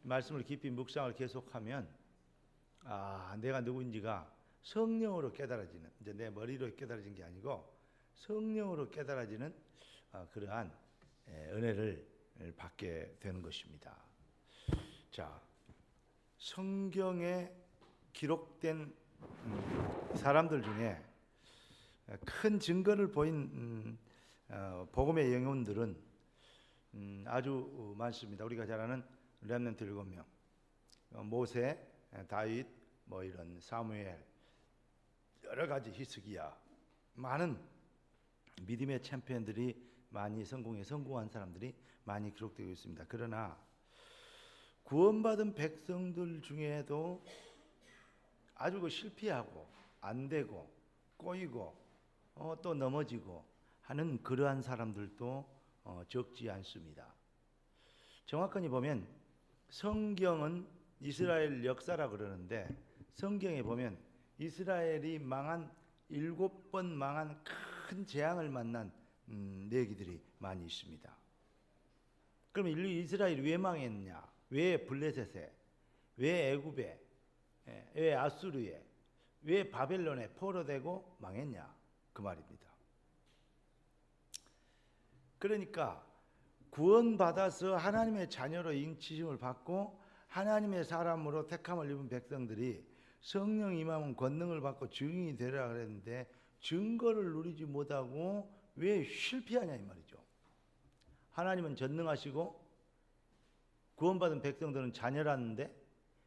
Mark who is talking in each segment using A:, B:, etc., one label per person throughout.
A: 말씀을 깊이 묵상을 계속하면 내가 누구인지가 성령으로 깨달아지는, 이제 내 머리로 깨달아진 게 아니고 성령으로 깨달아지는 그러한 은혜를 받게 되는 것입니다. 자, 성경에 기록된 사람들 중에 큰 증거를 보인 복음의 영혼들은 아주 많습니다. 우리가 잘 아는 렘넌트 7명, 모세, 다윗, 이런 사무엘, 여러 가지 히스기야, 많은 믿음의 챔피언들이 많이 성공한 사람들이 많이 기록되고 있습니다. 그러나 구원받은 백성들 중에도 아주 실패하고 안 되고 꼬이고 또 넘어지고 하는 그러한 사람들도 적지 않습니다. 정확하게 보면 성경은 이스라엘 역사라 그러는데 성경에 보면 이스라엘이 망한 7번 망한 큰 재앙을 만난 얘기들이 많이 있습니다. 그럼 이스라엘이 왜 망했냐? 왜 블레셋에? 왜 애굽에? 왜 아수르에? 왜 바벨론에 포로되고 망했냐? 그 말입니다. 그러니까 구원받아서 하나님의 자녀로 인치심을 받고 하나님의 사람으로 택함을 입은 백성들이 성령 임하면 권능을 받고 증인이 되라 그랬는데 증거를 누리지 못하고 왜 실패하냐 이 말이죠. 하나님은 전능하시고 구원받은 백성들은 자녀라는데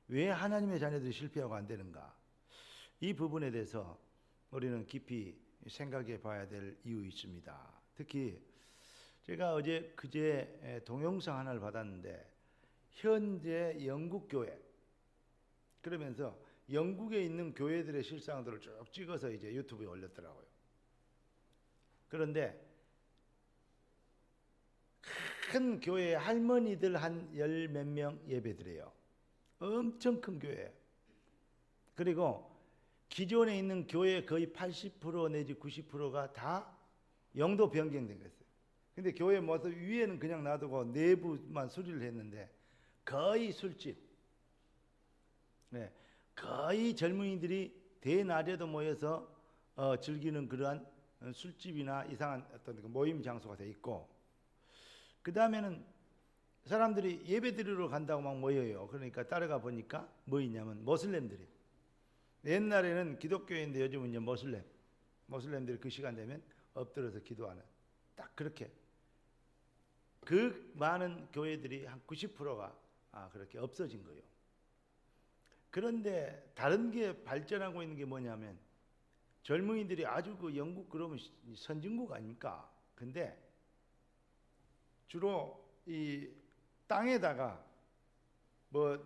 A: 왜 하나님의 자녀들이 실패하고 안 되는가? 이 부분에 대해서 우리는 깊이 생각해 봐야 될 이유 있습니다. 특히 제가 그제 동영상 하나를 받았는데 현재 영국 교회, 그러면서 영국에 있는 교회들의 실상들을 쭉 찍어서 이제 유튜브에 올렸더라고요. 그런데 큰 교회 할머니들 한 10몇 명 예배드려요. 엄청 큰 교회. 그리고 기존에 있는 교회 거의 80% 내지 90%가 다 영도 변경된 거였어요. 근데 교회 모습 위에는 그냥 놔두고 내부만 수리를 했는데 거의 술집. 네, 거의 젊은이들이 대낮에도 모여서 즐기는 그러한 술집이나 이상한 어떤 모임 장소가 돼 있고, 그 다음에는 사람들이 예배 드리러 간다고 막 모여요. 그러니까 따라가 보니까 뭐 있냐면 모슬렘들이. 옛날에는 기독교인데 요즘은 이제 모슬렘들이 그 시간 되면 엎드려서 기도하는, 딱 그렇게 그 많은 교회들이 한 90%가 그렇게 없어진 거예요. 그런데 다른 게 발전하고 있는 게 뭐냐면 젊은이들이 아주 그 영국 그러면 선진국 아닙니까? 근데 주로 이 땅에다가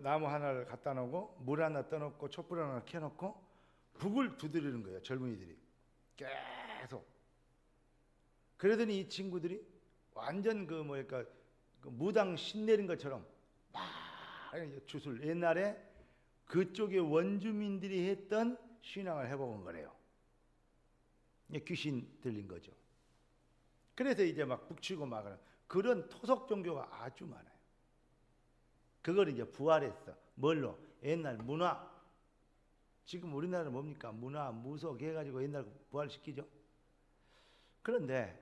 A: 나무 하나를 갖다 놓고 물 하나 떠놓고 촛불 하나 켜놓고 북을 두드리는 거예요. 젊은이들이 계속. 그러더니 이 친구들이 완전 그 무당 신내린 것처럼 막 주술, 옛날에 그쪽의 원주민들이 했던 신앙을 해보는 거래요. 귀신 들린 거죠. 그래서 이제 막 북치고 막 그런 토속 종교가 아주 많아요. 그걸 이제 부활했어. 뭘로? 옛날 문화. 지금 우리나라는 뭡니까? 문화, 무속 해가지고 옛날 부활시키죠. 그런데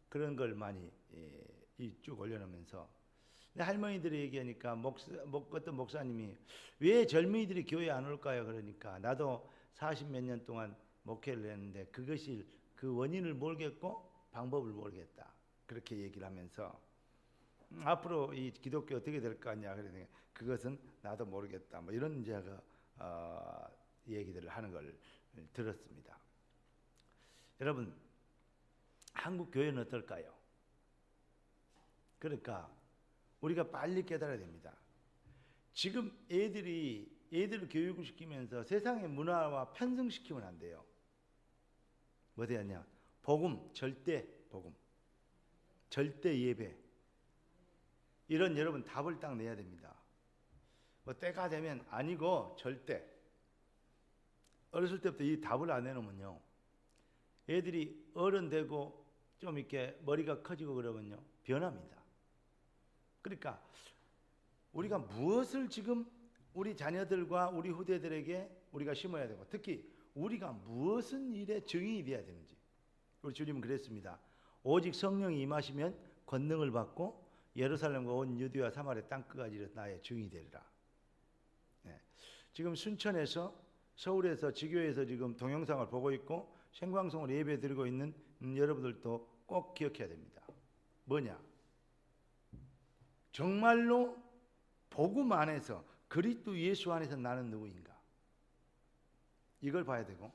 A: 그런 걸 많이 쭉 올려놓으면서 할머니들이 얘기하니까 어떤 목사님이 왜 젊은이들이 교회 안 올까요? 그러니까 나도 40몇 년 동안 목회를 했는데 그것이 그 원인을 모르겠고 방법을 모르겠다. 그렇게 얘기를 하면서 앞으로 이 기독교 어떻게 될 거 아니야? 그러니까 그것은 나도 모르겠다. 이런 얘기들을 하는 걸 들었습니다. 여러분, 한국 교회는 어떨까요? 그러니까 우리가 빨리 깨달아야 됩니다. 지금 애들을 교육을 시키면서 세상의 문화와 편승시키면 안 돼요. 뭐 되었냐? 복음, 절대 복음, 절대 예배. 이런 여러분 답을 딱 내야 됩니다. 때가 되면 아니고 절대. 어렸을 때부터 이 답을 안 내놓으면요, 애들이 어른 되고 좀 이렇게 머리가 커지고 그러면요 변합니다. 그러니까 우리가 무엇을 지금 우리 자녀들과 우리 후대들에게 우리가 심어야 되고, 특히 우리가 무엇은 일에 증인이 되어야 되는지. 우리 주님은 그랬습니다. 오직 성령이 임하시면 권능을 받고 예루살렘과 온 유대와 사마리아 땅끝까지 이르러 나의 증인이 되리라. 네. 지금 순천에서, 서울에서, 지교에서 지금 동영상을 보고 있고 생방송으로 예배 드리고 있는 여러분들도 꼭 기억해야 됩니다. 뭐냐? 정말로 복음 안에서, 그리스도 예수 안에서 나는 누구인가? 이걸 봐야 되고,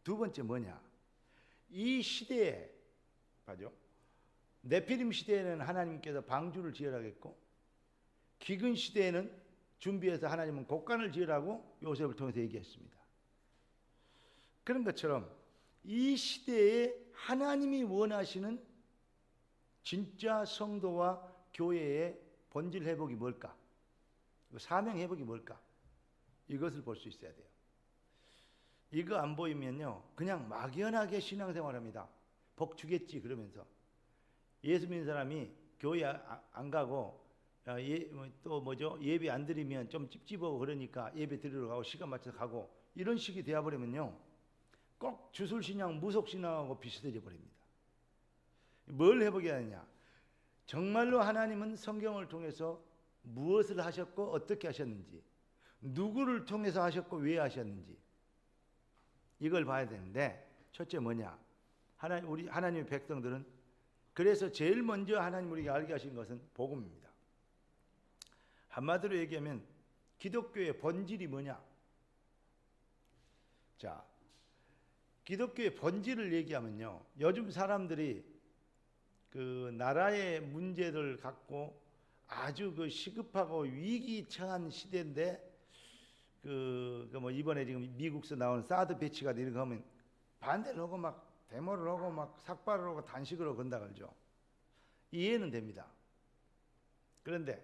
A: 두 번째 뭐냐? 이 시대에, 봐죠. 네피림 시대에는 하나님께서 방주를 지으라겠고, 기근 시대에는 준비해서 하나님은 곡간을 지으라고 요셉을 통해서 얘기했습니다. 그런 것처럼 이 시대에 하나님이 원하시는 진짜 성도와 교회의 본질 회복이 뭘까? 사명 회복이 뭘까? 이것을 볼 수 있어야 돼요. 이거 안 보이면요, 그냥 막연하게 신앙생활합니다. 복 주겠지 그러면서. 예수 믿는 사람이 교회 안 가고 또 뭐죠? 예배 안 드리면 좀 찝찝하고 그러니까 예배 드리러 가고 시간 맞춰서 가고, 이런 식이 되어버리면요, 꼭 주술신앙, 무속신앙하고 비슷해져 버립니다. 뭘 회복해야 하느냐? 정말로 하나님은 성경을 통해서 무엇을 하셨고 어떻게 하셨는지, 누구를 통해서 하셨고 왜 하셨는지, 이걸 봐야 되는데, 첫째 뭐냐? 우리 하나님의 백성들은, 그래서 제일 먼저 하나님 우리에게 알게 하신 것은 복음입니다. 한마디로 얘기하면 기독교의 본질이 뭐냐? 자, 기독교의 본질을 얘기하면요, 요즘 사람들이 그 나라의 문제를 갖고 아주 그 시급하고 위기처한 시대인데, 뭐 이번에 지금 미국에서 나온 사드 배치가 이렇게 하면 반대를 하고 막 데모를 하고 막 삭발을 하고 단식을 하고 건다 그러죠. 이해는 됩니다. 그런데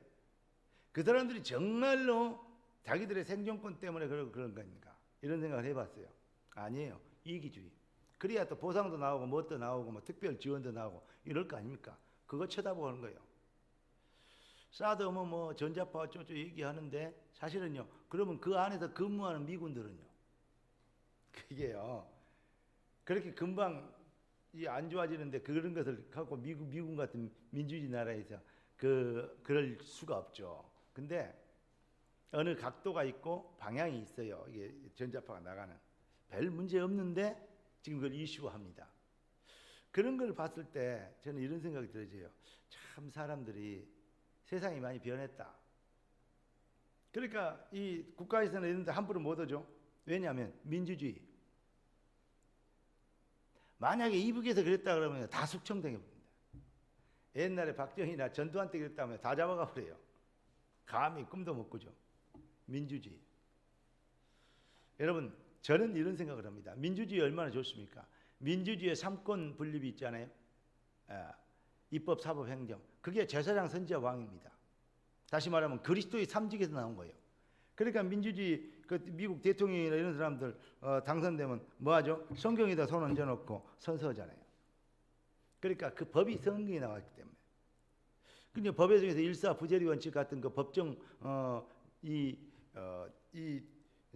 A: 그 사람들이 정말로 자기들의 생존권 때문에 그런 겁니까? 이런 생각을 해봤어요. 아니에요. 이기주의. 그래야 또 보상도 나오고 뭣도 나오고 뭐 특별 지원도 나오고 이럴 거 아닙니까? 그거 쳐다보는 거예요. 사드 뭐 전자파 어쩌고 얘기하는데, 사실은요, 그러면 그 안에서 근무하는 미군들은요, 그게요, 그렇게 금방 안 좋아지는데 그런 것을 갖고 미군 같은 민주주의 나라에서 그럴 수가 없죠. 근데 어느 각도가 있고 방향이 있어요. 이게 전자파가 나가는. 별 문제 없는데 지금 그걸 이슈화합니다. 그런 걸 봤을 때 저는 이런 생각이 들어져요. 참 사람들이, 세상이 많이 변했다. 그러니까 이 국가에서는 이런 데 함부로 못 오죠. 왜냐하면 민주주의. 만약에 이북에서 그랬다 그러면 다 숙청되게 봅니다. 옛날에 박정희나 전두환 때 그랬다 하면 다 잡아가 버려요. 감히 꿈도 못 꾸죠. 민주주의. 여러분, 저는 이런 생각을 합니다. 민주주의 얼마나 좋습니까? 민주주의의 3권 분립이 있잖아요. 입법, 사법, 행정. 그게 제사장, 선지자, 왕입니다. 다시 말하면 그리스도의 3직에서 나온 거예요. 그러니까 민주주의, 미국 대통령이나 이런 사람들 당선되면 뭐하죠? 성경에다 손 얹어놓고 선서하잖아요. 그러니까 그 법이 성경에 나왔기 때문에. 근데 법에 중에서 일사부재리 원칙 같은 그 법정 이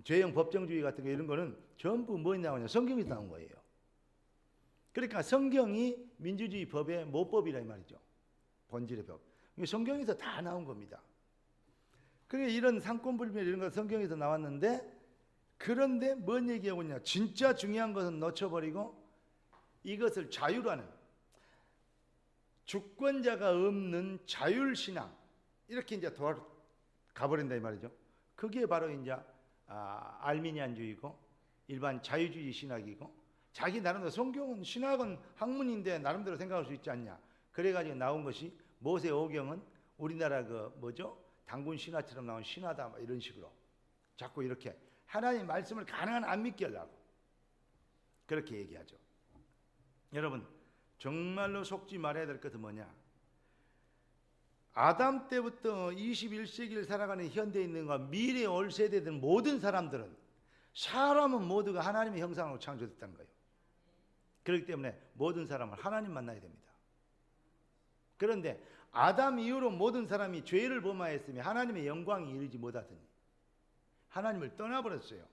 A: 죄형 법정주의 같은 거, 이런 거는 전부 뭐에 나오냐? 성경에서 나온 거예요. 그러니까 성경이 민주주의 법의 모법이라 이 말이죠. 본질의 법. 성경에서 다 나온 겁니다. 그러니까 이런 상권불명 이런 거 성경에서 나왔는데, 그런데 뭔 얘기하고 있냐? 진짜 중요한 것은 놓쳐버리고 이것을 자유라는, 주권자가 없는 자율신앙, 이렇게 이제 가버린다 이 말이죠. 그게 바로 이제 알미니안주의고 일반 자유주의 신학이고, 자기 나름대로 성경은 신학은 학문인데 나름대로 생각할 수 있지 않냐. 그래가지고 나온 것이 모세오경은 우리나라 그 뭐죠? 당군 신화처럼 나온 신화다, 뭐 이런 식으로 자꾸 이렇게 하나님의 말씀을 가능한 안 믿게 하려고 그렇게 얘기하죠. 여러분, 정말로 속지 말아야 될 것은 뭐냐? 아담 때부터 21세기를 살아가는 현대인과 미래 올 세대들 모든 사람들은, 사람은 모두가 하나님의 형상으로 창조됐다는 거예요. 그렇기 때문에 모든 사람을 하나님 만나야 됩니다. 그런데 아담 이후로 모든 사람이 죄를 범하였으며 하나님의 영광이 이르지 못하더니 하나님을 떠나버렸어요.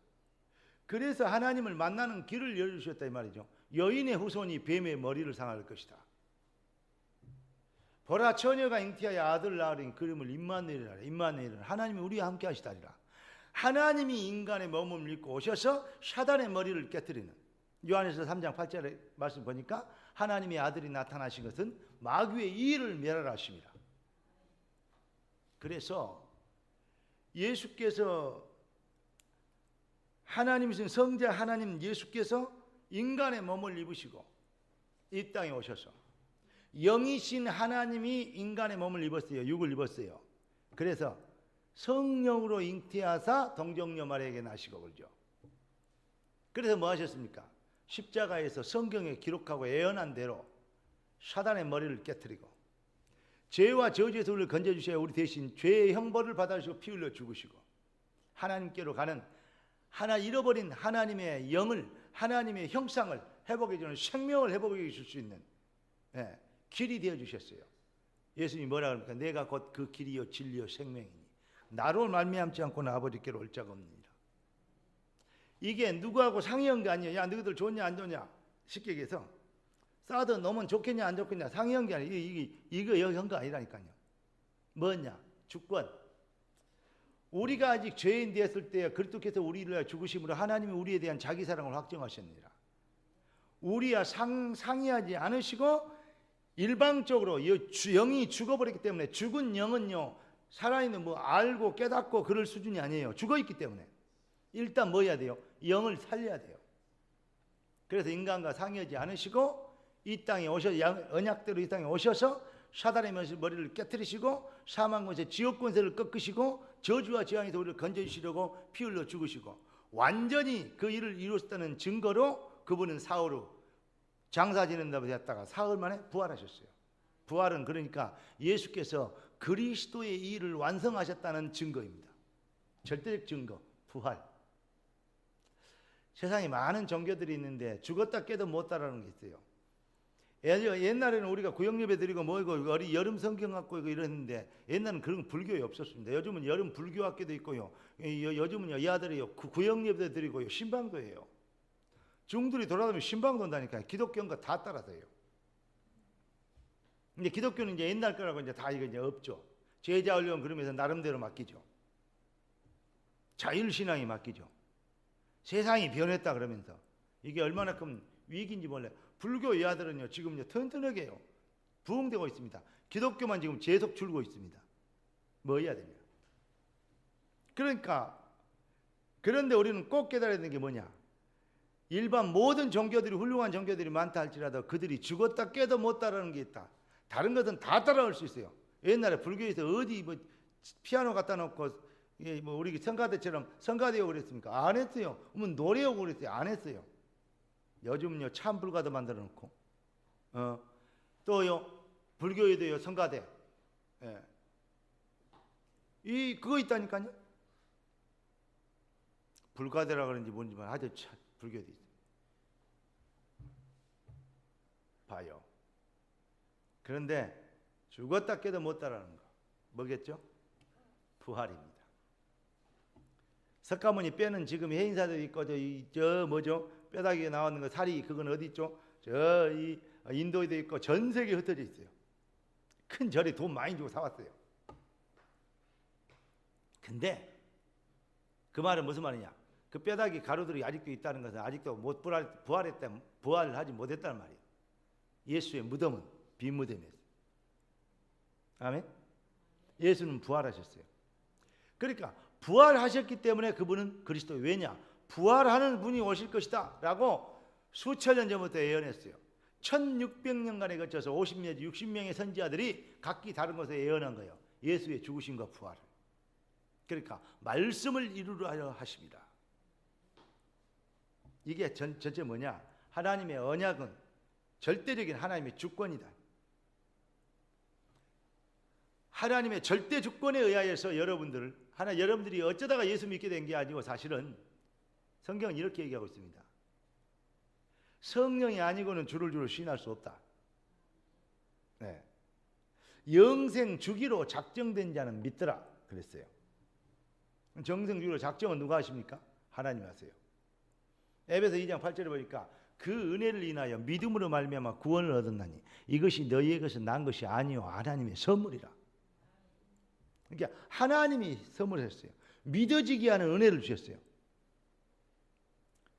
A: 그래서 하나님을 만나는 길을 열어주셨다 이 말이죠. 여인의 후손이 뱀의 머리를 상할 것이다. 보라, 처녀가 잉태하여 아들 낳으리니 그 이름을 임마누엘이라. 임마누엘은 하나님이 우리와 함께 하시다리라. 하나님이 인간의 몸을 입고 오셔서 사단의 머리를 깨뜨리는, 요한에서 3장 8절의 말씀 보니까 하나님의 아들이 나타나신 것은 마귀의 일을 멸하라 하십니다. 그래서 예수께서, 하나님이신 성자 하나님 예수께서 인간의 몸을 입으시고 이 땅에 오셔서 영이신 하나님이 인간의 몸을 입었어요. 육을 입었어요. 그래서 성령으로 잉태하사 동정녀 마리아에게 나시고 그러죠. 그래서 뭐 하셨습니까? 십자가에서 성경에 기록하고 예언한 대로 사단의 머리를 깨뜨리고 죄와 저주에서 우리를 건져주셔야 우리 대신 죄의 형벌을 받아주시고 피 흘려 죽으시고 하나님께로 가는 하나 잃어버린 하나님의 영을, 하나님의 형상을 회복해주는, 생명을 회복해 주실 수 있는 길이 되어주셨어요. 예수님이 뭐라 그럽니까? 내가 곧 그 길이요 진리요 생명이니 나로 말미암지 않고는 아버지께로 올 자가 없느니라. 이게 누구하고 상의한 게 아니에요. 야, 너희들 좋냐 안 좋냐 쉽게 얘기해서 싸도 너면 좋겠냐 안 좋겠냐 상의한 게 아니에요. 이거 한 거 아니라니까요. 뭐냐? 주권. 우리가 아직 죄인 되었을 때 그리스도께서 우리를 위하여 죽으심으로 하나님이 우리에 대한 자기 사랑을 확정하셨느니라. 우리와 상의하지 않으시고 일방적으로 영이 죽어버렸기 때문에, 죽은 영은요 살아있는 뭐 알고 깨닫고 그럴 수준이 아니에요. 죽어있기 때문에 일단 뭐 해야 돼요? 영을 살려야 돼요. 그래서 인간과 상의하지 않으시고 이 땅에 오셔서, 언약대로 이 땅에 오셔서 사단의 머리를 깨뜨리시고 사망 권세, 지옥 권세를 꺾으시고 저주와 재앙에서 우리를 건져주시려고 피 흘려 죽으시고 완전히 그 일을 이루었다는 증거로 그분은 사흘 후 장사 지낸다고 했다가 사흘 만에 부활하셨어요. 부활은 그러니까 예수께서 그리스도의 일을 완성하셨다는 증거입니다. 절대적 증거, 부활. 세상에 많은 종교들이 있는데 죽었다 깨도 못 따라하는 게 있어요. 옛날에는 우리가 구역예배 드리고 뭐이고 여름 성경 갖고 이랬는데 옛날에는 그런 불교에 없었습니다. 요즘은 여름 불교학교도 있고요. 요즘은 이 아들이요 구역예배 드리고요 신방도 해요. 중들이 돌아다니면 신방도 온다니까요. 기독교인가 다 따라서 해요. 근데 기독교는 이제 옛날 거라고 이제 다 이제 없죠. 제자 훈련 그러면서 나름대로 맡기죠. 자율신앙이 맡기죠. 세상이 변했다 그러면서 이게 얼마나 큰 위기인지 몰라요. 불교 이하들은요 지금요 튼튼하게 해요. 부흥되고 있습니다. 기독교만 지금 계속 줄고 있습니다. 뭐 해야 되냐? 그러니까 그런데 우리는 꼭 깨달아야 되는 게 뭐냐? 일반 모든 종교들이 훌륭한 종교들이 많다 할지라도 그들이 죽었다 깨도 못 따르는 게 있다. 다른 것은 다 따라올 수 있어요. 옛날에 불교에서 어디 뭐 피아노 갖다 놓고 뭐 우리 성가대처럼 성가대하고 그랬습니까? 안 했어요. 뭐 노래하고 그랬어요. 안 했어요. 요즘요 참불가도 만들어 놓고 또요 불교에도요 성가대 그거 있다니까요. 불가대라 그런지 뭔지 아주 불교도 있어요. 봐요. 그런데 죽었다 깨도 못 따라하는 거 뭐겠죠? 부활입니다. 석가모니 뼈는 지금 해인사도 있고 저 뭐죠? 뼈다귀가 나오는 거 살이 그건 어디 있죠? 저 이 인도에도 있고 전 세계에 흩어져 있어요. 큰 절에 돈 많이 주고 사왔어요. 근데 그 말은 무슨 말이냐? 그 뼈다귀 가루들이 아직도 있다는 것은 아직도 못 부활을 하지 못했다는 말이에요. 예수의 무덤은 빈 무덤이었어요. 아멘? 예수는 부활하셨어요. 그러니까 부활하셨기 때문에 그분은 그리스도. 왜냐? 부활하는 분이 오실 것이다 라고 수천 년 전부터 예언했어요. 1600년간에 거쳐서 50명, 60명의 선지자들이 각기 다른 것에 예언한 거예요. 예수의 죽으심과 부활을. 그러니까 말씀을 이루려 하십니다. 이게 전체 뭐냐? 하나님의 언약은 절대적인 하나님의 주권이다. 하나님의 절대 주권에 의하여서 여러분들이 어쩌다가 예수 믿게 된 게 아니고 사실은 성경은 이렇게 얘기하고 있습니다. 성령이 아니고는 주를 신할 수 없다. 네. 영생 주기로 작정된 자는 믿더라 그랬어요. 정생 주기로 작정은 누가 하십니까? 하나님 하세요. 에베소 2장 8절에 보니까 그 은혜를 인하여 믿음으로 말미암아 구원을 얻었나니 이것이 너희에게서 난 것이 아니요 하나님의 선물이라. 그러니까 하나님이 선물했어요. 믿어지게 하는 은혜를 주셨어요.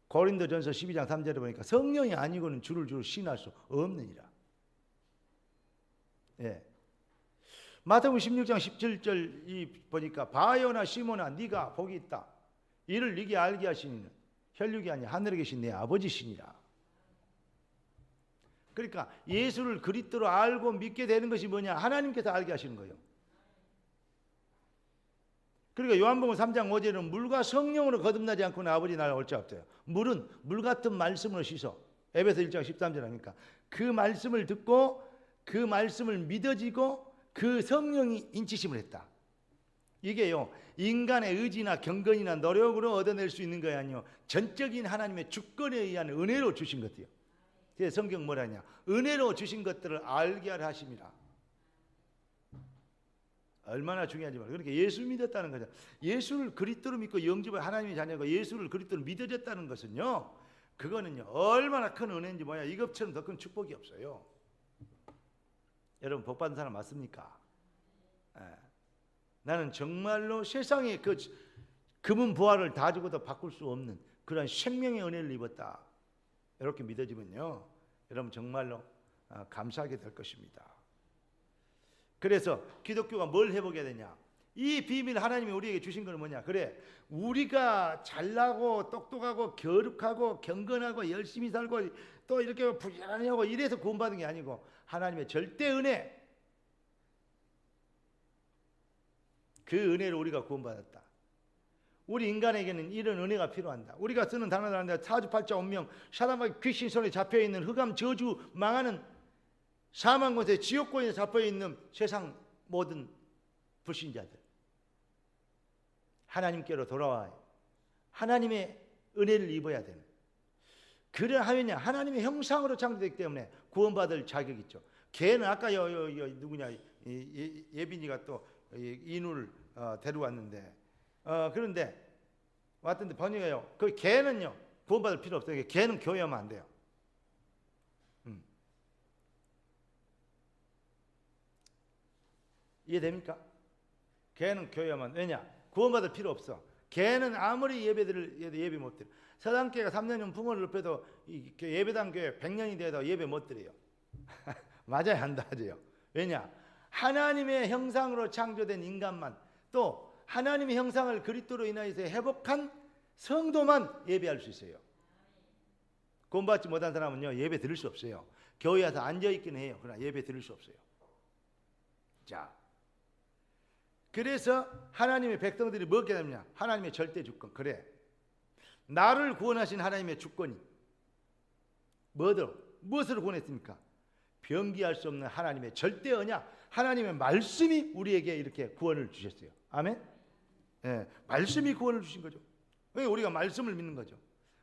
A: 고린도전서 12장 3절에 보니까 성령이 아니고는 주를 신할 수 없느니라. 예. 마태복음 16장 17절 보니까 바요나 시몬아 네가 복이 있다. 이를 네게 알게 하시는 혈육이 아니 하늘에 계신 내 아버지시니라. 그러니까 예수를 그리스도로 알고 믿게 되는 것이 뭐냐? 하나님께서 알게 하시는 거예요. 그러니까 요한복음 3장 5절은 물과 성령으로 거듭나지 않고는 아버지 나라 올 자 없어요. 물은 물 같은 말씀으로 씻어. 에베소 1장 13절 하니까 그 말씀을 듣고 그 말씀을 믿어지고 그 성령이 인치심을 했다. 이게요 인간의 의지나 경건이나 노력으로 얻어낼 수 있는 것이 아니요 전적인 하나님의 주권에 의한 은혜로 주신 것이요. 그래서 성경 뭐라냐? 은혜로 주신 것들을 알게 하려 하심이라. 얼마나 중요한지 말이에요. 그러니까 예수 믿었다는 거죠. 예수를 그리스도로 믿고 영접한 하나님의 자녀가 예수를 그리스도로 믿어졌다는 것은요, 그거는요 얼마나 큰 은혜인지 뭐야. 이것처럼 더 큰 축복이 없어요. 여러분 복 받은 사람 맞습니까? 예. 나는 정말로 세상에 그 금은 부활을 다 주고도 바꿀 수 없는 그런 생명의 은혜를 입었다. 이렇게 믿어지면요, 여러분 정말로 감사하게 될 것입니다. 그래서 기독교가 뭘 해보게 되냐? 이 비밀 하나님이 우리에게 주신 건 뭐냐? 그래, 우리가 잘나고 똑똑하고 거룩하고 경건하고 열심히 살고 또 이렇게 부지런히 하고 이래서 구원받은 게 아니고 하나님의 절대 은혜, 그 은혜로 우리가 구원받았다. 우리 인간에게는 이런 은혜가 필요한다. 우리가 쓰는 단어들 한데 사주팔자 운명, 사단과 귀신 손에 잡혀있는 흑암 저주 망하는 사망 곳에 지옥고에 잡혀있는 세상 모든 불신자들, 하나님께로 돌아와 하나님의 은혜를 입어야 되는, 그러하면요 하나님의 형상으로 창조되기 때문에 구원받을 자격이 있죠. 걔는 아까 누구냐 예빈이가 또 인우를 데려왔는데 그런데 왔던데 번역해요. 그 걔는요 구원받을 필요 없어요. 걔는 교회 오면 안 돼요. 이해됩니까? 걔는 교회 오면, 왜냐? 구원받을 필요 없어. 걔는 아무리 예배 못 드려. 서당교회가 3년이면 부모를 높여도 예배당 교회 100년이 돼도 예배 못 드려요. 맞아야 한다 하죠. 왜냐? 하나님의 형상으로 창조된 인간만, 또 하나님의 형상을 그리스도로 인하여서 회복한 성도만 예배할 수 있어요. 구원받지 못한 사람은요 예배 드릴 수 없어요. 교회 와서 앉아있기는 해요. 그러나 예배 드릴 수 없어요. 자, 그래서 하나님의 백성들이 뭐게 되느냐? 하나님의 절대 주권. 그래, 나를 구원하신 하나님의 주권이 무엇으로 구원했습니까? 변기할 수 없는 하나님의 절대 언약, 하나님의 말씀이 우리에게 이렇게 구원을 주셨어요. 아멘? 예, 말씀이 구원을 주신 거죠. 우리가 말씀을 믿는 거죠.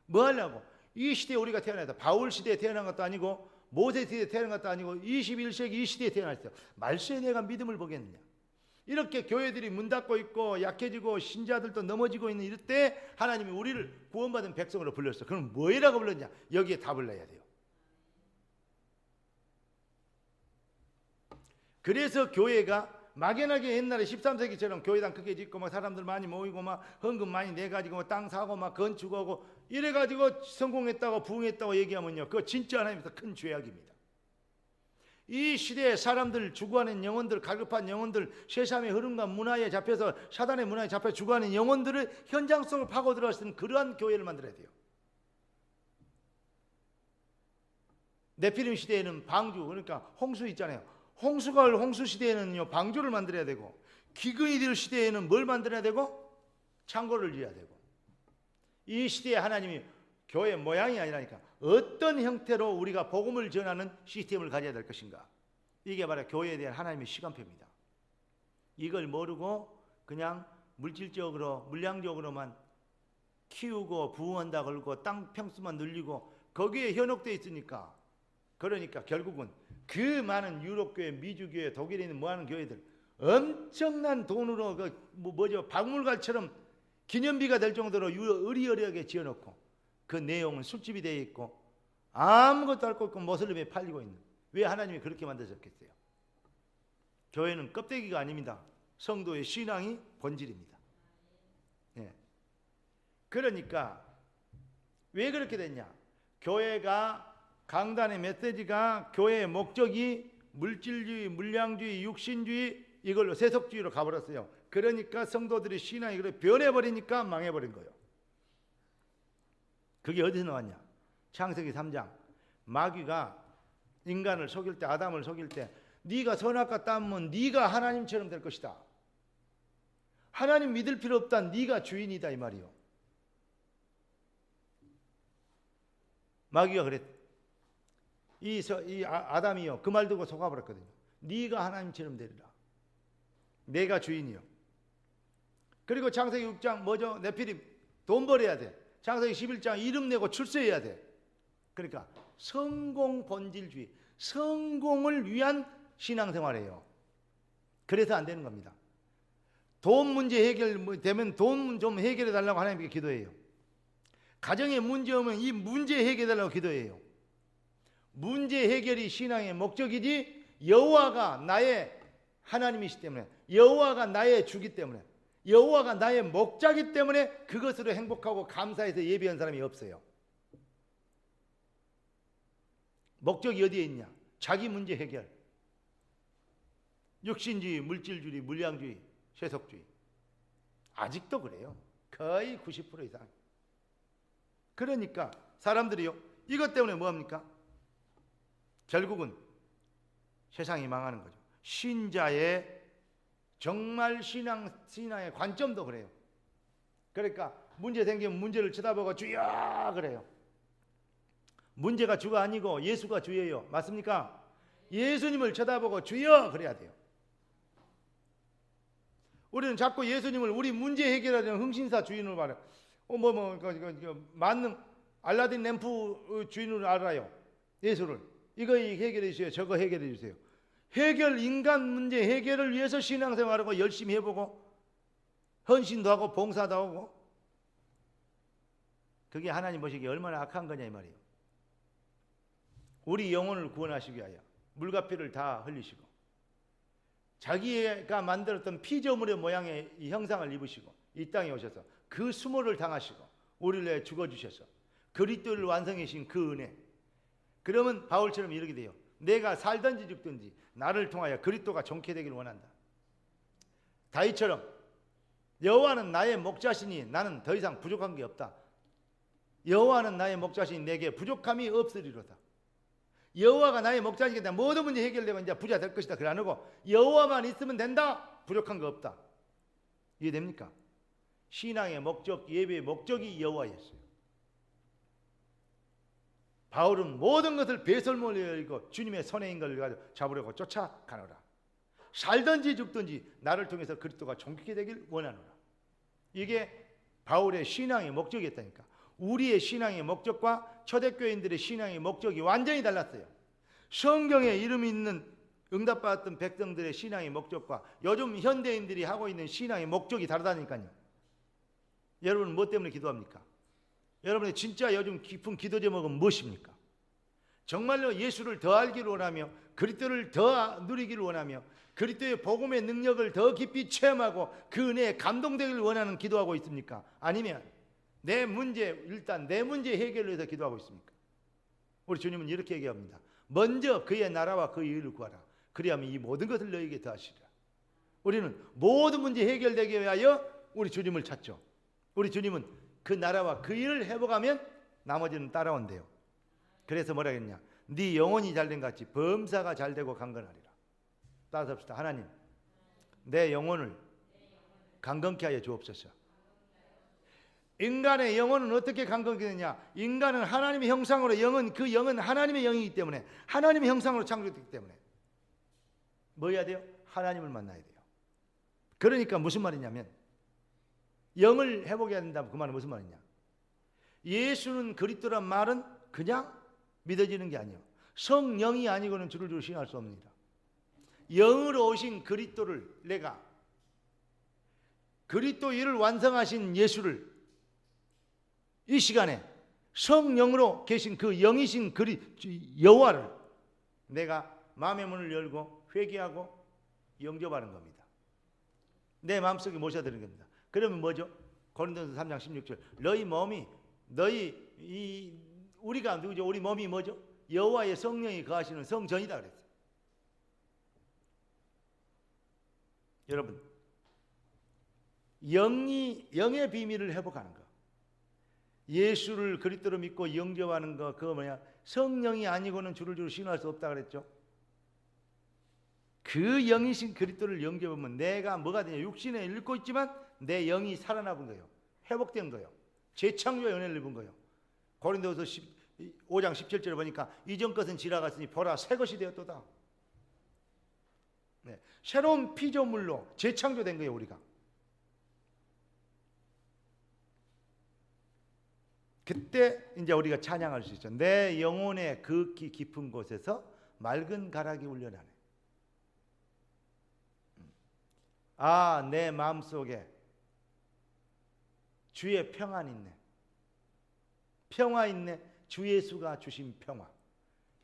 A: 뭐 하려고? 이 시대에 우리가 태어났다. 바울 시대에 태어난 것도 아니고 모세 시대에 태어난 것도 아니고 21세기 이 시대에 태어났어요. 말씀에 내가 믿음을 보겠느냐? 이렇게 교회들이 문 닫고 있고 약해지고 신자들도 넘어지고 있는 이럴 때 하나님이 우리를 구원받은 백성으로 불렀어. 그럼 뭐라고 불렀냐? 여기에 답을 내야 돼요. 그래서 교회가 막연하게 옛날에 13세기처럼 교회당 크게 짓고 막 사람들 많이 모이고 막 헌금 많이 내가지고 막 땅 사고 막 건축하고 이래가지고 성공했다고 부흥했다고 얘기하면요, 그거 진짜 하나님께서 큰 죄악입니다. 이 시대에 사람들 죽어가는 영혼들, 갈급한 영혼들, 세상의 흐름과 문화에 잡혀서 사단의 문화에 잡혀 죽어가는 영혼들을 현장 속으로 파고 들어가는 그러한 교회를 만들어야 돼요. 네피림 시대에는 방주, 그러니까 홍수 있잖아요. 홍수가 올 홍수 시대에는요 방주를 만들어야 되고, 기근이 될 시대에는 뭘 만들어야 되고? 창고를 지어야 되고. 이 시대에 하나님이 교회 모양이 아니라니까 어떤 형태로 우리가 복음을 전하는 시스템을 가져야 될 것인가, 이게 바로 교회에 대한 하나님의 시간표입니다. 이걸 모르고 그냥 물질적으로 물량적으로만 키우고 부흥한다 그러고 땅 평수만 늘리고 거기에 현혹되어 있으니까, 그러니까 결국은 그 많은 유럽교회, 미주교회, 독일에 있는 뭐하는 교회들 엄청난 돈으로 박물관처럼 기념비가 될 정도로 의리어리하게 지어놓고 그 내용은 술집이 되어 있고 아무것도 할 것 없고 모슬림에 팔리고 있는. 왜 하나님이 그렇게 만드셨겠어요? 교회는 껍데기가 아닙니다. 성도의 신앙이 본질입니다. 예. 그러니까 왜 그렇게 됐냐? 교회가 강단의 메시지가 교회의 목적이 물질주의, 물량주의, 육신주의 이걸로 세속주의로 가버렸어요. 그러니까 성도들의 신앙이 그래 변해버리니까 망해버린 거예요. 그게 어디서 나왔냐? 창세기 3장 마귀가 인간을 속일 때, 아담을 속일 때 네가 선악과 따면 네가 하나님처럼 될 것이다. 하나님 믿을 필요 없다. 네가 주인이다 이 말이요. 마귀가 그랬. 이 아담이요 그 말 듣고 속아버렸거든요. 네가 하나님처럼 되리라. 내가 주인이요. 그리고 창세기 6장 뭐죠? 네피림 돈 벌어야 돼. 창세기 11장 이름 내고 출세해야 돼. 그러니까 성공 본질주의, 성공을 위한 신앙생활이에요. 그래서 안 되는 겁니다. 돈 문제 해결되면 돈 좀 해결해 달라고 하나님께 기도해요. 가정에 문제 오면 이 문제 해결해 달라고 기도해요. 문제 해결이 신앙의 목적이지 여호와가 나의 하나님이시기 때문에, 여호와가 나의 주기 때문에, 여호와가 나의 목자기 때문에 그것으로 행복하고 감사해서 예배한 사람이 없어요. 목적이 어디에 있냐? 자기 문제 해결. 육신주의, 물질주의, 물량주의, 세속주의. 아직도 그래요. 거의 90% 이상. 그러니까 사람들이요 이것 때문에 뭐합니까? 결국은 세상이 망하는 거죠. 신자의 정말 신앙의 관점도 그래요. 그러니까 문제 생기면 문제를 쳐다보고 주여 그래요. 문제가 주가 아니고 예수가 주예요. 맞습니까? 예수님을 쳐다보고 주여 그래야 돼요. 우리는 자꾸 예수님을 우리 문제 해결하는 흥신사 주인으로 말해요. 만능 알라딘 램프 주인으로 알아요. 예수를. 이거 해결해 주세요. 저거 해결해 주세요. 인간 문제 해결을 위해서 신앙생활하고 열심히 해보고 헌신도 하고 봉사도 하고 그게 하나님 보시기에 얼마나 악한 거냐 이 말이에요. 우리 영혼을 구원하시기 위하여 물과 피를 다 흘리시고 자기가 만들었던 피조물의 모양의 이 형상을 입으시고 이 땅에 오셔서 그 수모를 당하시고 우리를 위해 죽어주셔서 그리스도를 완성해 주신 그 은혜. 그러면 바울처럼 이렇게 돼요. 내가 살든지 죽든지 나를 통하여 그리스도가 존귀 되기를 원한다. 다윗처럼 여호와는 나의 목자시니 나는 더 이상 부족한 게 없다. 여호와는 나의 목자시니 내게 부족함이 없으리로다. 여호와가 나의 목자니까 모든 문제 해결되고 이제 부자 될 것이다. 그래 안 하고 여호와만 있으면 된다. 부족한 거 없다. 이해됩니까? 신앙의 목적, 예배의 목적이 여호와였어요. 바울은 모든 것을 배설물로 열고 주님의 손에 있는 걸 가지고 잡으려고 쫓아가노라. 살든지 죽든지 나를 통해서 그리스도가 존귀케 되길 원하노라. 이게 바울의 신앙의 목적이었다니까. 우리의 신앙의 목적과 초대교인들의 신앙의 목적이 완전히 달랐어요. 성경에 이름이 있는 응답받았던 백성들의 신앙의 목적과 요즘 현대인들이 하고 있는 신앙의 목적이 다르다니까요. 여러분 뭐 때문에 기도합니까? 여러분의 진짜 요즘 깊은 기도 제목은 무엇입니까? 정말로 예수를 더 알기를 원하며 그리스도를 더 누리기를 원하며 그리스도의 복음의 능력을 더 깊이 체험하고 그 은혜에 감동되기를 원하는 기도하고 있습니까? 아니면 일단 내 문제 해결을 위해서 기도하고 있습니까? 우리 주님은 이렇게 얘기합니다. 먼저 그의 나라와 그의 의를 구하라. 그리하면 이 모든 것을 너에게 더하시리라. 우리는 모든 문제 해결되기 위하여 우리 주님을 찾죠. 우리 주님은 그 나라와 그 일을 회복하면 나머지는 따라온대요. 그래서 뭐라 했냐? 네 영혼이 잘된 같이 범사가 잘되고 강건하리라. 따라합시다. 하나님 내 영혼을 강건케 하여 주옵소서. 인간의 영혼은 어떻게 강건케 되느냐? 인간은 하나님의 형상으로 그 영은 하나님의 영이기 때문에 하나님의 형상으로 창조됐기 때문에 뭐 해야 돼요? 하나님을 만나야 돼요. 그러니까 무슨 말이냐면 영을 회복해야 된다면 그 말은 무슨 말이냐? 예수는 그리스도란 말은 그냥 믿어지는 게 아니에요. 성령이 아니고는 주를 주로 시행할 수 없습니다. 영으로 오신 그리스도를 내가 그리스도 일을 완성하신 예수를 이 시간에 성령으로 계신 그 영이신 여호와를 내가 마음의 문을 열고 회개하고 영접하는 겁니다. 내 마음속에 모셔드리는 겁니다. 그러면 뭐죠? 고린도서 3장 16절 너희 몸이 우리가 누구죠? 우리 몸이 뭐죠? 여호와의 성령이 거하시는 성전이다 그랬어요. 여러분, 영의 비밀을 회복하는 거, 예수를 그리스도로 믿고 영접하는 거, 그거 뭐냐? 성령이 아니고는 주를 주로 신뢰할 수 없다 그랬죠. 그 영이신 그리스도를 영접하면 내가 뭐가 되냐? 육신에 읽고 있지만 내 영이 살아나본 거예요. 회복된 거예요. 재창조의 은혜를 입은 거예요. 고린도서 5장 17절에 보니까 이전 것은 지나갔으니 보라 새 것이 되었도다. 네, 새로운 피조물로 재창조된 거예요. 우리가 그때 이제 우리가 찬양할 수 있죠. 내 영혼의 극히 깊은 곳에서 맑은 가락이 울려나네. 아, 내 마음속에 주의 평안 있네. 평화 있네. 주 예수가 주신 평화.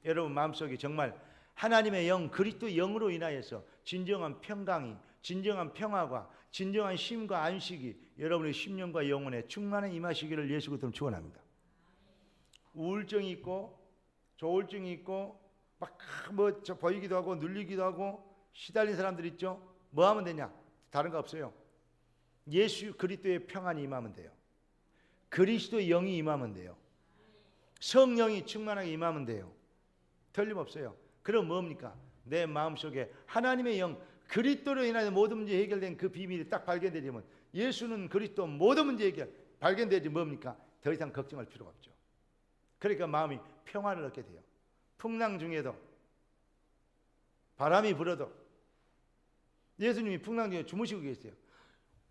A: 여러분 마음속에 정말 하나님의 영, 그리스도 영으로 인하여서 진정한 평강이, 진정한 평화가, 진정한 쉼과 안식이 여러분의 심령과 영혼에 충만히 임하시기를 예수 그리스도로 축원합니다. 우울증이 있고 조울증이 있고 막 보이기도 하고 눌리기도 하고 시달린 사람들 있죠. 뭐 하면 되냐? 다른 거 없어요. 예수 그리스도의 평안이 임하면 돼요. 그리스도의 영이 임하면 돼요. 성령이 충만하게 임하면 돼요. 틀림없어요. 그럼 뭡니까? 내 마음속에 하나님의 영, 그리스도로 인하여 모든 문제 해결된 그 비밀이 딱 발견되려면 예수는 그리스도 모든 문제 해결 발견되지 뭡니까? 더 이상 걱정할 필요가 없죠. 그러니까 마음이 평안을 얻게 돼요. 풍랑 중에도 바람이 불어도 예수님이 풍랑 중에 주무시고 계세요.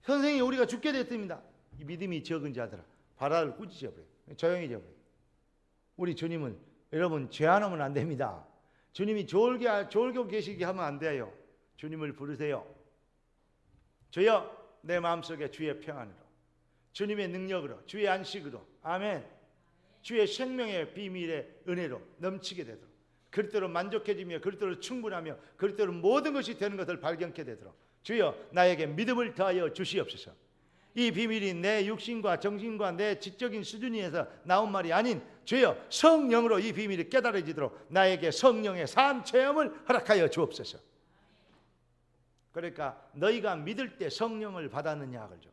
A: 선생님 우리가 죽게 됐습니다. 이 믿음이 적은 자들아 바다를 꾸짖어버려요. 조용해져버려요. 우리 주님은 여러분 죄 안 하면 안 됩니다. 주님이 졸게 계시게 하면 안 돼요. 주님을 부르세요. 주여 내 마음속에 주의 평안으로, 주님의 능력으로, 주의 안식으로, 아멘. 주의 생명의 비밀의 은혜로 넘치게 되도록, 그리스도로 만족해지며 그리스도로 충분하며 그리스도로 모든 것이 되는 것을 발견케 되도록 주여 나에게 믿음을 더하여 주시옵소서. 이 비밀이 내 육신과 정신과 내 지적인 수준에서 나온 말이 아닌 주여 성령으로 이 비밀이 깨달아지도록 나에게 성령의 삶 체험을 허락하여 주옵소서. 그러니까 너희가 믿을 때 성령을 받았느냐 그러죠.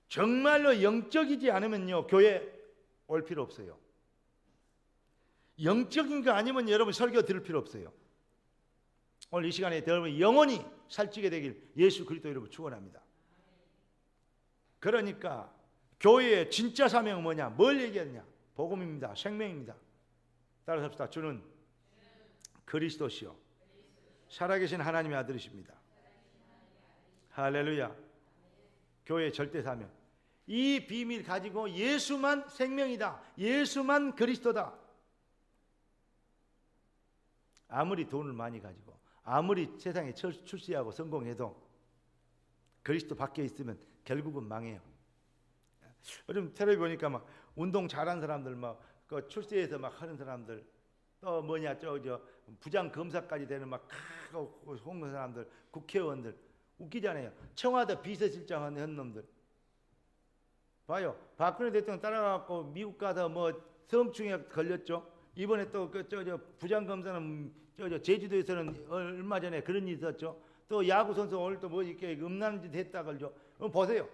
A: 정말로 영적이지 않으면요 교회 올 필요 없어요. 영적인 거 아니면 여러분 설교 들을 필요 없어요. 오늘 이 시간에 여러분 영원히 살찌게 되길 예수 그리스도 이름으로 축원합니다. 그러니까 교회의 진짜 사명은 뭐냐? 뭘 얘기하느냐? 복음입니다. 생명입니다. 따라서 합시다. 주는 그리스도시요 살아계신 하나님의 아들이십니다. 할렐루야. 교회의 절대 사명, 이 비밀 가지고 예수만 생명이다, 예수만 그리스도다. 아무리 돈을 많이 가지고 아무리 세상에 출세하고 성공해도 그리스도 밖에 있으면 결국은 망해요. 요즘 텔레비 보니까 막 운동 잘하는 사람들, 막 그 출세해서 막 하는 사람들, 또 뭐냐 저 부장 검사까지 되는 막 홍보 사람들, 국회의원들 웃기잖아요. 청와대 비서실장 한 놈들 봐요. 박근혜 대통령 따라가고 미국 가서 뭐 성추행에 걸렸죠. 이번에 또 저 부장 검사는 제주도에서는 얼마 전에 그런 일이 있었죠. 또 야구 선수 오늘 또 뭐 이렇게 음란한 짓 했다 걸죠. 보세요,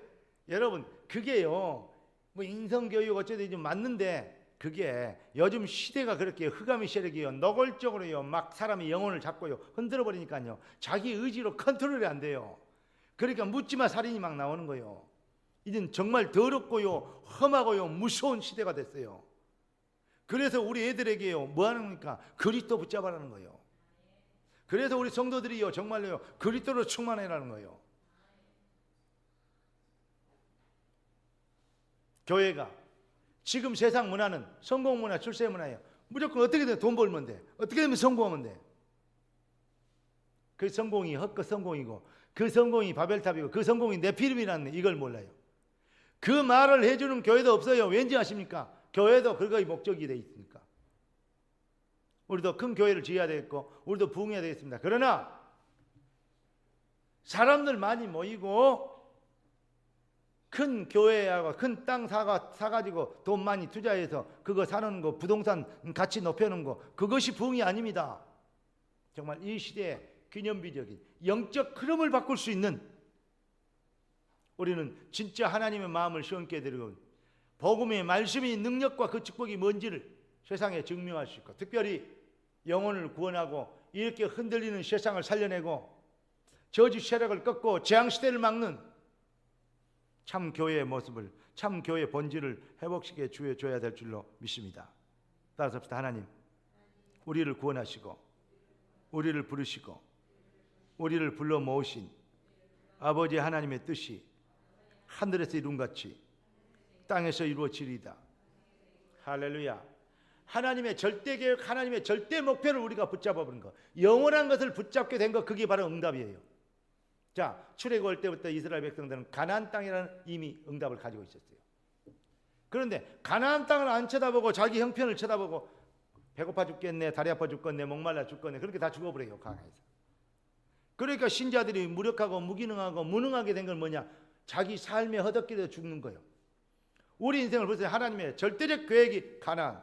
A: 여러분 그게요 뭐 인성교육 어쩌든 좀 맞는데 그게 요즘 시대가 그렇게 흑암의 세력이요 노골적으로요 막 사람의 영혼을 잡고요 흔들어 버리니까요 자기 의지로 컨트롤이 안 돼요. 그러니까 묻지마 살인이 막 나오는 거예요. 이젠 정말 더럽고요 험하고요 무서운 시대가 됐어요. 그래서 우리 애들에게요 뭐 하는 겁니까? 그리스도 붙잡아라는 거예요. 그래서 우리 성도들이요 정말로요 그리스도로 충만해라는 거예요. 교회가 지금 세상 문화는 성공 문화, 출세 문화예요. 무조건 어떻게든 돈 벌면 돼. 어떻게 되면 성공하면 돼. 그 성공이 헛것 성공이고 그 성공이 바벨탑이고 그 성공이 네피림이라는 이걸 몰라요. 그 말을 해주는 교회도 없어요. 왠지 아십니까? 교회도 그거의 목적이 돼 있으니까. 우리도 큰 교회를 지어야 되겠고 우리도 부흥해야 되겠습니다. 그러나 사람들 많이 모이고 큰 교회하고 큰 땅 사가지고 돈 많이 투자해서 그거 사는 거, 부동산 가치 높여놓은 거, 그것이 부흥이 아닙니다. 정말 이 시대의 기념비적인 영적 흐름을 바꿀 수 있는, 우리는 진짜 하나님의 마음을 시원케 드리고 복음의 말씀이 능력과 그 축복이 뭔지를 세상에 증명할 수 있고, 특별히 영혼을 구원하고 이렇게 흔들리는 세상을 살려내고 저주 세력을 꺾고 재앙시대를 막는 참 교회의 모습을, 참 교회의 본질을 회복시켜 줘야 될 줄로 믿습니다. 따라서 하나님, 우리를 구원하시고 우리를 부르시고 우리를 불러 모으신 아버지 하나님의 뜻이 하늘에서 이룬같이 땅에서 이루어지리이다. 할렐루야. 하나님의 절대 계획, 하나님의 절대 목표를 우리가 붙잡아 버린 거, 영원한 것을 붙잡게 된 거, 그게 바로 응답이에요. 자, 출애굽할 때부터 이스라엘 백성들은 가나안 땅이라는 이미 응답을 가지고 있었어요. 그런데 가나안 땅을 안 쳐다보고 자기 형편을 쳐다보고 배고파 죽겠네, 다리 아파 죽겠네, 목말라 죽겠네, 그렇게 다 죽어버려요, 강에서. 그러니까 신자들이 무력하고 무기능하고 무능하게 된 건 뭐냐? 자기 삶에 허덕기려 죽는 거예요. 우리 인생을 보세요. 하나님의 절대적 계획이 가나안,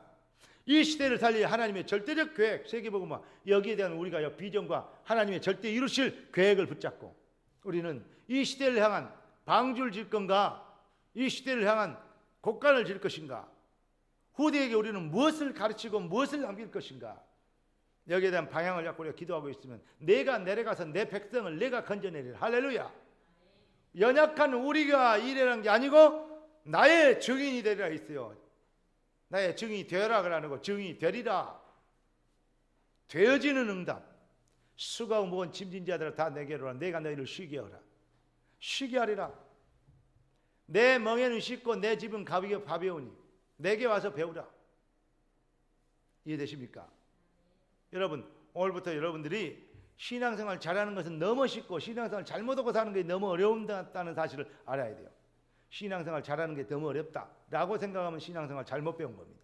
A: 이 시대를 살릴 하나님의 절대적 계획, 세계복음화, 여기에 대한 우리가 비전과 하나님의 절대 이루실 계획을 붙잡고 우리는 이 시대를 향한 방주를 질 건가, 이 시대를 향한 곡간을 질 것인가, 후대에게 우리는 무엇을 가르치고 무엇을 남길 것인가, 여기에 대한 방향을 잡고 우리가 기도하고 있으면 내가 내려가서 내 백성을 내가 건져내리라. 할렐루야. 연약한 우리가 이래라는 게 아니고 나의 증인이 되리라 있어요. 나의 증인이 되어라 그러는 거, 증인이 되리라. 되어지는 응답. 수고하고 무거운 짐진 자들아 다 내게로 오라. 내가 너희를 쉬게 하라. 쉬게 하리라. 내 멍에는 쉽고 내 집은 가벼우니 내게 와서 배우라. 이해되십니까? 여러분, 오늘부터 여러분들이 신앙생활 잘하는 것은 너무 쉽고 신앙생활 잘못하고 사는 게 너무 어려운다는 사실을 알아야 돼요. 신앙생활 잘하는 게 너무 어렵다라고 생각하면 신앙생활 잘못 배운 겁니다.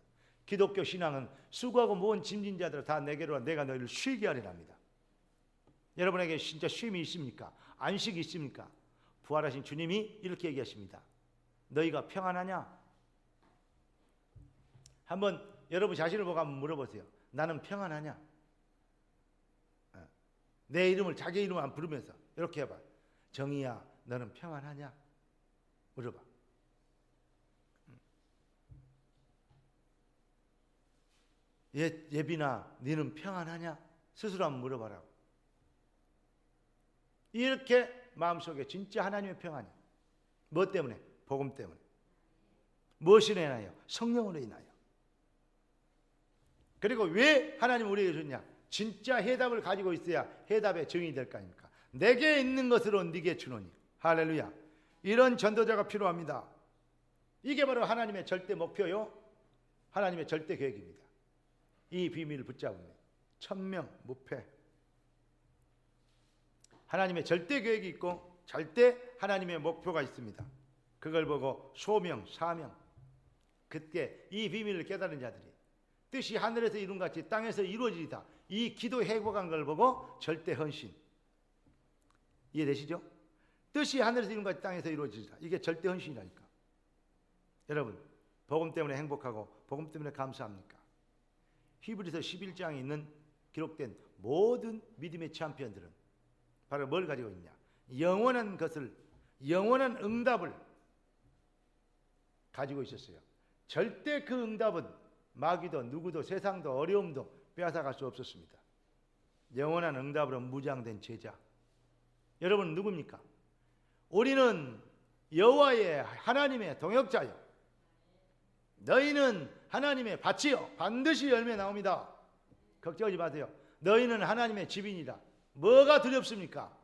A: 기독교 신앙은 수고하고 무거운 짐진 자들아 다 내게로 와. 내가 너희를 쉬게 하리랍니다. 여러분에게 진짜 쉼이 있습니까? 안식이 있습니까? 부활하신 주님이 이렇게 얘기하십니다. 너희가 평안하냐? 한번 여러분 자신을 보고 한번 물어보세요. 나는 평안하냐? 내 이름을, 자기 이름을 안 부르면서 이렇게 해봐. 정의야, 너는 평안하냐? 물어봐. 예빈아, 너는 평안하냐? 스스로 한번 물어봐라고. 이렇게 마음속에 진짜 하나님의 평안이. 뭐 때문에? 복음 때문에. 무엇으로 인하여? 성령으로 인하여. 그리고 왜 하나님 우리에게 줬냐? 진짜 해답을 가지고 있어야 해답의 증인이 될 거 아닙니까? 내게 있는 것으로 네게 주노니. 할렐루야. 이런 전도자가 필요합니다. 이게 바로 하나님의 절대 목표요, 하나님의 절대 계획입니다. 이 비밀을 붙잡으면 천명 무패. 하나님의 절대 계획이 있고 절대 하나님의 목표가 있습니다. 그걸 보고 소명, 사명, 그때 이 비밀을 깨달은 자들이 뜻이 하늘에서 이룬 같이 땅에서 이루어지리다. 이 기도 회복한 걸 보고 절대 헌신. 이해되시죠? 뜻이 하늘에서 이룬 같이 땅에서 이루어지리다. 이게 절대 헌신이라니까. 여러분, 복음 때문에 행복하고 복음 때문에 감사합니까? 히브리서 11장에 있는 기록된 모든 믿음의 챔피언들은 바로 뭘 가지고 있냐? 영원한 것을, 영원한 응답을 가지고 있었어요. 절대 그 응답은 마귀도 누구도 세상도 어려움도 빼앗아갈 수 없었습니다. 영원한 응답으로 무장된 제자. 여러분 누굽니까? 우리는 여호와의 하나님의 동역자요, 너희는 하나님의 밭이요 반드시 열매 나옵니다. 걱정하지 마세요. 너희는 하나님의 집이니라. 뭐가 두렵습니까?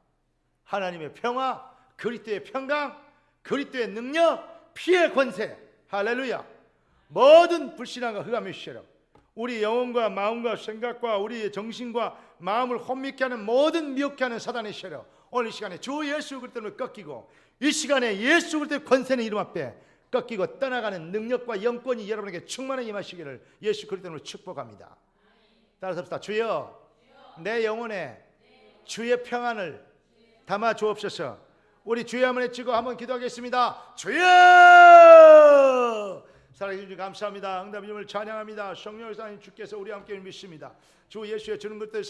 A: 하나님의 평화, 그리스도의 평강, 그리스도의 능력, 피의 권세. 할렐루야. 모든 불신앙과 흑암의 세력, 우리 영혼과 마음과 생각과 우리의 정신과 마음을 혼미케 하는 모든 미혹케 하는 사단의 세력, 오늘 이 시간에 주 예수 그리스도를 꺾이고 이 시간에 예수 그리스도의 권세는 이름 앞에 꺾이고 떠나가는 능력과 영권이 여러분에게 충만히 임하시기를 예수 그리스도로 축복합니다. 따라서 합시다. 주여 내 영혼에 주의 평안을 담아 주옵소서. 우리 주여 한번 외치고 한번 기도하겠습니다. 주여! 살아계신 주 감사합니다. 응답 이름을 찬양합니다. 성령의 사님 주께서 우리와 함께 믿습니다. 주 예수의 주는 것들